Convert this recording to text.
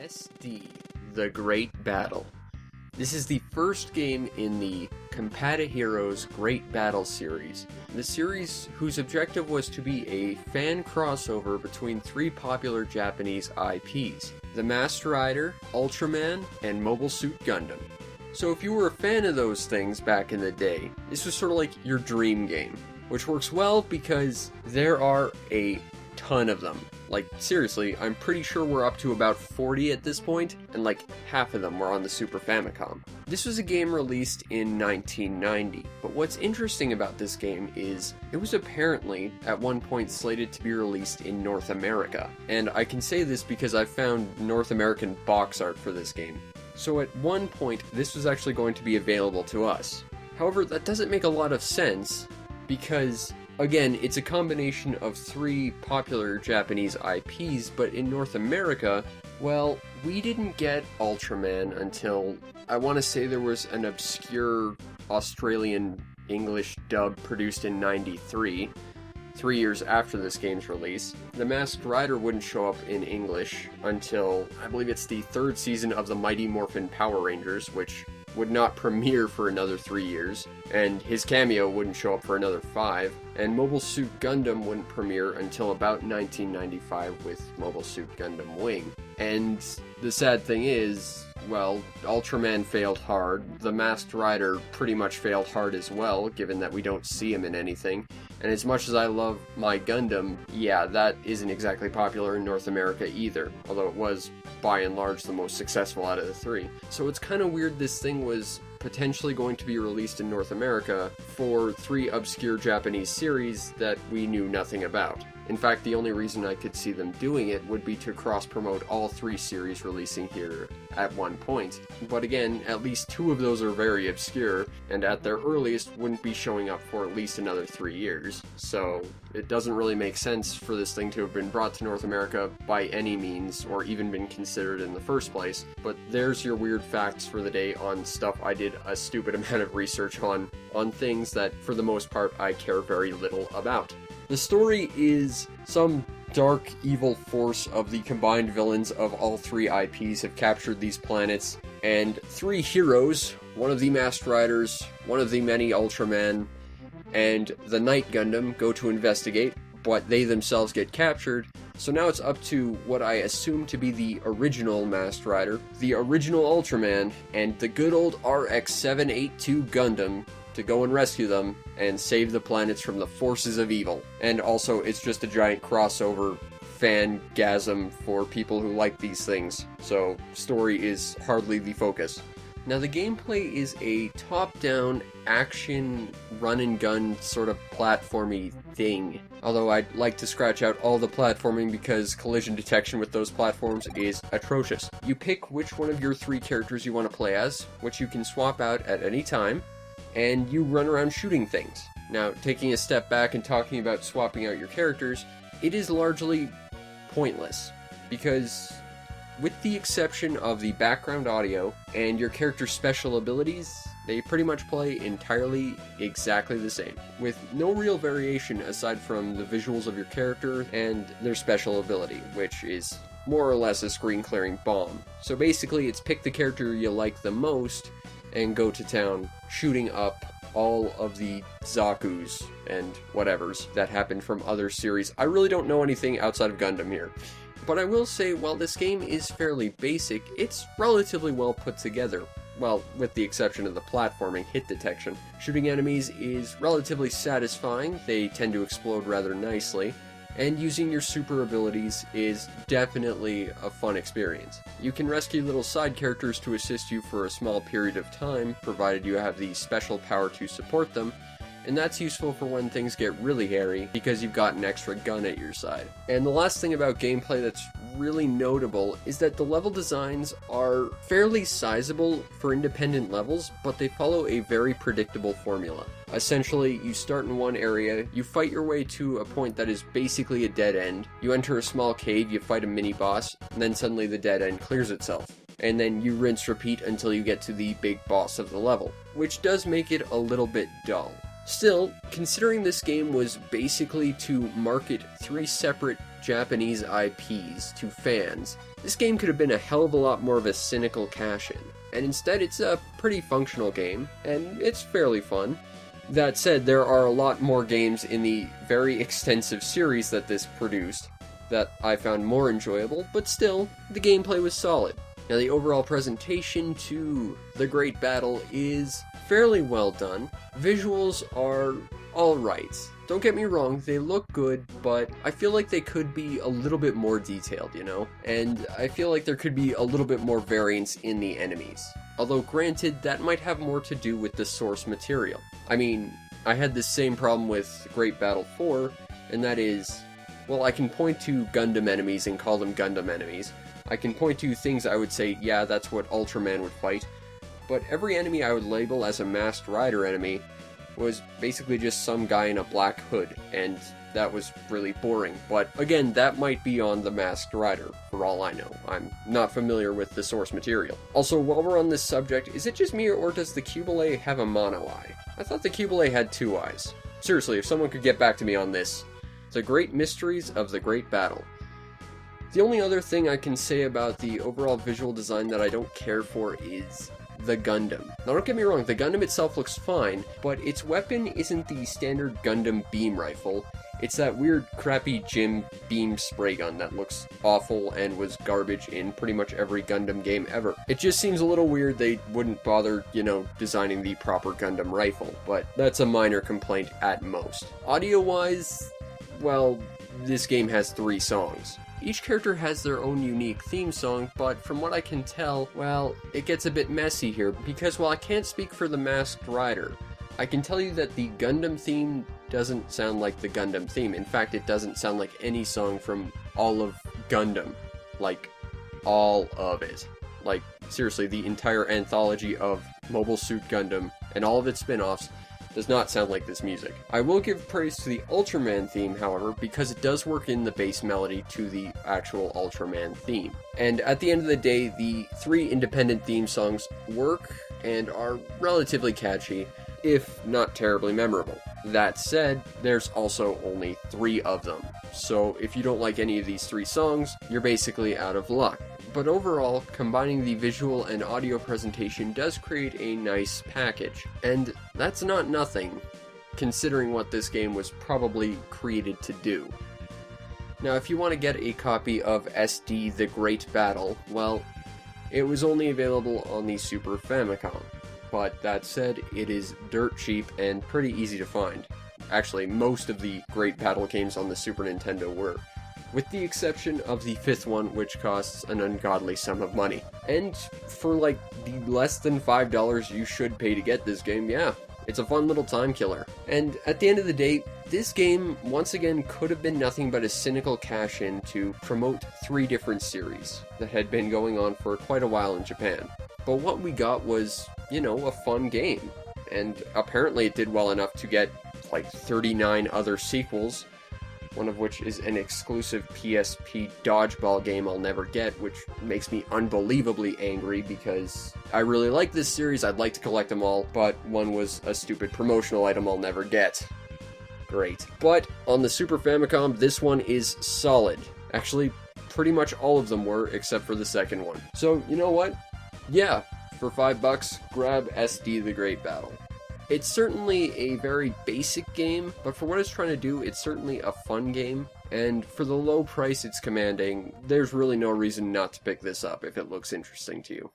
SD, The Great Battle. This is the first game in the Compata Heroes Great Battle series. The series whose objective was to be a fan crossover between three popular Japanese IPs, the Masked Rider, Ultraman, and Mobile Suit Gundam. So if you were a fan of those things back in the day, this was sort of like your dream game, which works well because there are a ton of them. Like, seriously, I'm pretty sure we're up to about 40 at this point, and like half of them were on the Super Famicom. This was a game released in 1990, but what's interesting about this game is it was apparently at one point slated to be released in North America. And I can say this because I found North American box art for this game. So at one point, this was actually going to be available to us. However, that doesn't make a lot of sense because, again, it's a combination of three popular Japanese IPs, but in North America, well, we didn't get Ultraman until, I want to say there was an obscure Australian English dub produced in '93, 3 years after this game's release. The Masked Rider wouldn't show up in English until, I believe it's the third season of the Mighty Morphin Power Rangers, which would not premiere for another 3 years, and his cameo wouldn't show up for another 5, and Mobile Suit Gundam wouldn't premiere until about 1995 with Mobile Suit Gundam Wing. And the sad thing is, well, Ultraman failed hard, the Masked Rider pretty much failed hard as well, given that we don't see him in anything, and as much as I love my Gundam, yeah, that isn't exactly popular in North America either, although it was by and large the most successful out of the three. So it's kind of weird this thing was potentially going to be released in North America for three obscure Japanese series that we knew nothing about. In fact, the only reason I could see them doing it would be to cross-promote all three series releasing here at one point. But again, at least two of those are very obscure, and at their earliest wouldn't be showing up for at least another 3 years. So it doesn't really make sense for this thing to have been brought to North America by any means, or even been considered in the first place. But there's your weird facts for the day on stuff I did a stupid amount of research on things that, for the most part, I care very little about. The story is some dark, evil force of the combined villains of all three IPs have captured these planets, and three heroes, one of the Masked Riders, one of the many Ultraman, and the Night Gundam go to investigate, but they themselves get captured. So now it's up to what I assume to be the original Masked Rider, the original Ultraman, and the good old RX-782 Gundam to go and rescue them and save the planets from the forces of evil. And also, it's just a giant crossover fangasm for people who like these things, so story is hardly the focus. Now, the gameplay is a top-down action run-and-gun sort of platformy thing, although I'd like to scratch out all the platforming because collision detection with those platforms is atrocious. You pick which one of your three characters you want to play as, which you can swap out at any time, and you run around shooting things. Now, taking a step back and talking about swapping out your characters, it is largely pointless, because with the exception of the background audio and your character's special abilities, they pretty much play entirely exactly the same, with no real variation aside from the visuals of your character and their special ability, which is more or less a screen-clearing bomb. So basically, it's pick the character you like the most and go to town shooting up all of the Zakus and whatevers that happened from other series. I really don't know anything outside of Gundam here. But I will say, while this game is fairly basic, it's relatively well put together. Well, with the exception of the platforming hit detection. Shooting enemies is relatively satisfying, they tend to explode rather nicely, and using your super abilities is definitely a fun experience. You can rescue little side characters to assist you for a small period of time, provided you have the special power to support them, and that's useful for when things get really hairy, because you've got an extra gun at your side. And the last thing about gameplay that's really notable is that the level designs are fairly sizable for independent levels, but they follow a very predictable formula. Essentially, you start in one area, you fight your way to a point that is basically a dead end, you enter a small cave, you fight a mini-boss, and then suddenly the dead end clears itself. And then you rinse repeat until you get to the big boss of the level, which does make it a little bit dull. Still, considering this game was basically to market 3 separate Japanese IPs to fans, this game could have been a hell of a lot more of a cynical cash-in. And instead it's a pretty functional game, and it's fairly fun. That said, there are a lot more games in the very extensive series that this produced that I found more enjoyable, but still, the gameplay was solid. Now, the overall presentation to The Great Battle is fairly well done. Visuals are alright. Don't get me wrong, they look good, but I feel like they could be a little bit more detailed, you know? And I feel like there could be a little bit more variance in the enemies. Although granted, that might have more to do with the source material. I mean, I had this same problem with Great Battle 4, and that is, well, I can point to Gundam enemies and call them Gundam enemies. I can point to things I would say, yeah, that's what Ultraman would fight, but every enemy I would label as a Masked Rider enemy was basically just some guy in a black hood, and that was really boring. But again, that might be on the Masked Rider, for all I know. I'm not familiar with the source material. Also, while we're on this subject, is it just me or does the Cubile have a mono eye? I thought the Cubile had 2 eyes. Seriously, if someone could get back to me on this. The Great Mysteries of the Great Battle. The only other thing I can say about the overall visual design that I don't care for is the Gundam. Now don't get me wrong, the Gundam itself looks fine, but its weapon isn't the standard Gundam beam rifle. It's that weird, crappy gym beam spray gun that looks awful and was garbage in pretty much every Gundam game ever. It just seems a little weird they wouldn't bother, you know, designing the proper Gundam rifle, but that's a minor complaint at most. Audio-wise, well, this game has 3 songs. Each character has their own unique theme song, but from what I can tell, well, it gets a bit messy here, because while I can't speak for the Masked Rider, I can tell you that the Gundam theme doesn't sound like the Gundam theme. In fact, it doesn't sound like any song from all of Gundam. Like, all of it. Like, seriously, the entire anthology of Mobile Suit Gundam and all of its spin-offs does not sound like this music. I will give praise to the Ultraman theme, however, because it does work in the bass melody to the actual Ultraman theme. And at the end of the day, the 3 independent theme songs work and are relatively catchy, if not terribly memorable. That said, there's also only 3 of them. So if you don't like any of these 3 songs, you're basically out of luck. But overall, combining the visual and audio presentation does create a nice package. And that's not nothing, considering what this game was probably created to do. Now, if you want to get a copy of SD The Great Battle, well, it was only available on the Super Famicom. But that said, it is dirt cheap and pretty easy to find. Actually, most of the Great Battle games on the Super Nintendo were, with the exception of the 5th one, which costs an ungodly sum of money. And for like the less than $5 you should pay to get this game, yeah, it's a fun little time killer. And at the end of the day, this game, once again, could have been nothing but a cynical cash-in to promote 3 different series that had been going on for quite a while in Japan. But what we got was, you know, a fun game. And apparently it did well enough to get like 39 other sequels, one of which is an exclusive PSP dodgeball game I'll never get, which makes me unbelievably angry because I really like this series, I'd like to collect them all, but one was a stupid promotional item I'll never get. Great. But on the Super Famicom, this one is solid. Actually, pretty much all of them were, except for the second one. So, you know what? Yeah, for $5, grab SD The Great Battle. It's certainly a very basic game, but for what it's trying to do, it's certainly a fun game, and for the low price it's commanding, there's really no reason not to pick this up if it looks interesting to you.